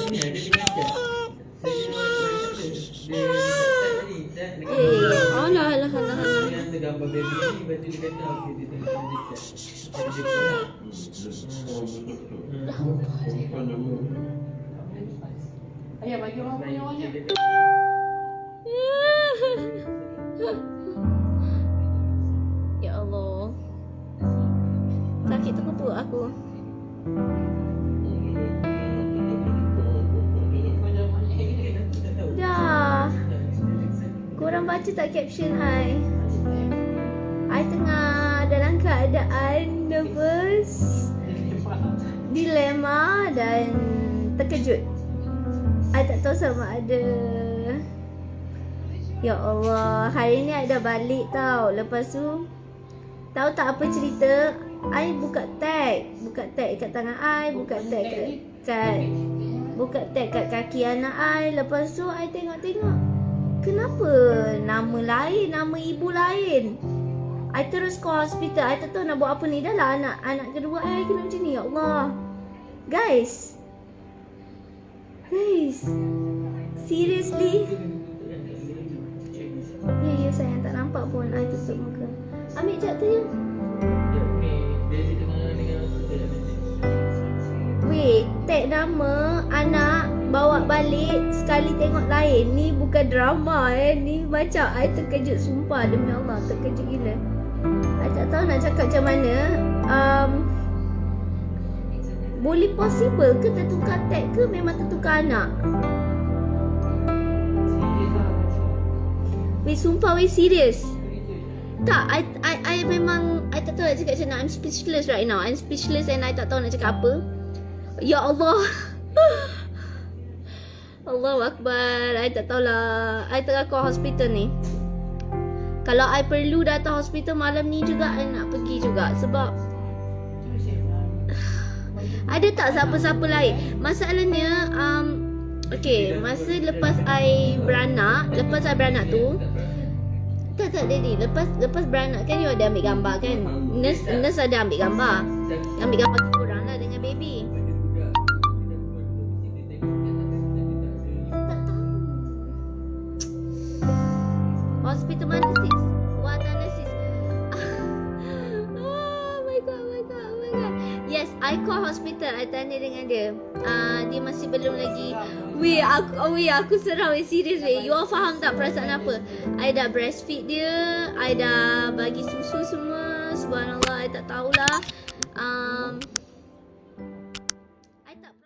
ni ada dengan chat. Alah, alah, alah, alah. Dia ada gambar baby ni, lepas tu dia kata okey dia telefon dia chat. Jadi dia call lah. Ayah bagi orang punya Baik, banyak. dia kata, Ya Allah. Sakit tu perut aku. Dah. Korang baca tak caption I? I tengah dalam keadaan nervous, dilema dan terkejut. I tak tahu sama ada. Ya Allah, hari ni I dah balik tau. Lepas tu tahu tak apa cerita? I buka tag kat tangan I, buka tag kat kaki anak I. Lepas tu I tengok kenapa nama lain, nama ibu lain. I terus call hospital. I tak tahu nak buat apa ni. Dah lah anak kedua I kena macam ni. Ya Allah. Guys, seriously. Ya sayang, tak nampak pun. I tutup muka. Ambil jap tu ya. dia tengah dengan hospital nanti. Wait, tag nama anak, bawa balik, sekali tengok lain. Ni bukan drama ni macam I terkejut, sumpah demi Allah, terkejut gila. I tak tahu nak cakap macam mana. Boleh possible ke tertukar tag ke memang tertukar anak? Weh sumpah, weh serious. Tak, I memang I tak tahu nak cakap macam mana. I'm speechless right now. I'm speechless and I tak tahu nak cakap apa. Ya Allah. Allahu Akbar. I tak tahulah. I tengah call hospital ni. Kalau I perlu datang hospital malam ni juga, I nak pergi juga. Sebab ada tak siapa-siapa lain? Masalahnya okay, masa lepas I beranak tu, tak daddy, lepas beranak kan you ada ambil gambar kan? Nurse ada ambil gambar kita orang lah dengan baby. Tak tahu hospital mana sis? What mana sis? Oh my god. Yes, I call hospital. I tanya dengan dia. Dia masih belum lagi. Aku serang weh, serius weh. You all faham tak perasaan apa? I dah breastfeed dia, I dah bagi susu semua. Subhanallah, I tak tahulah.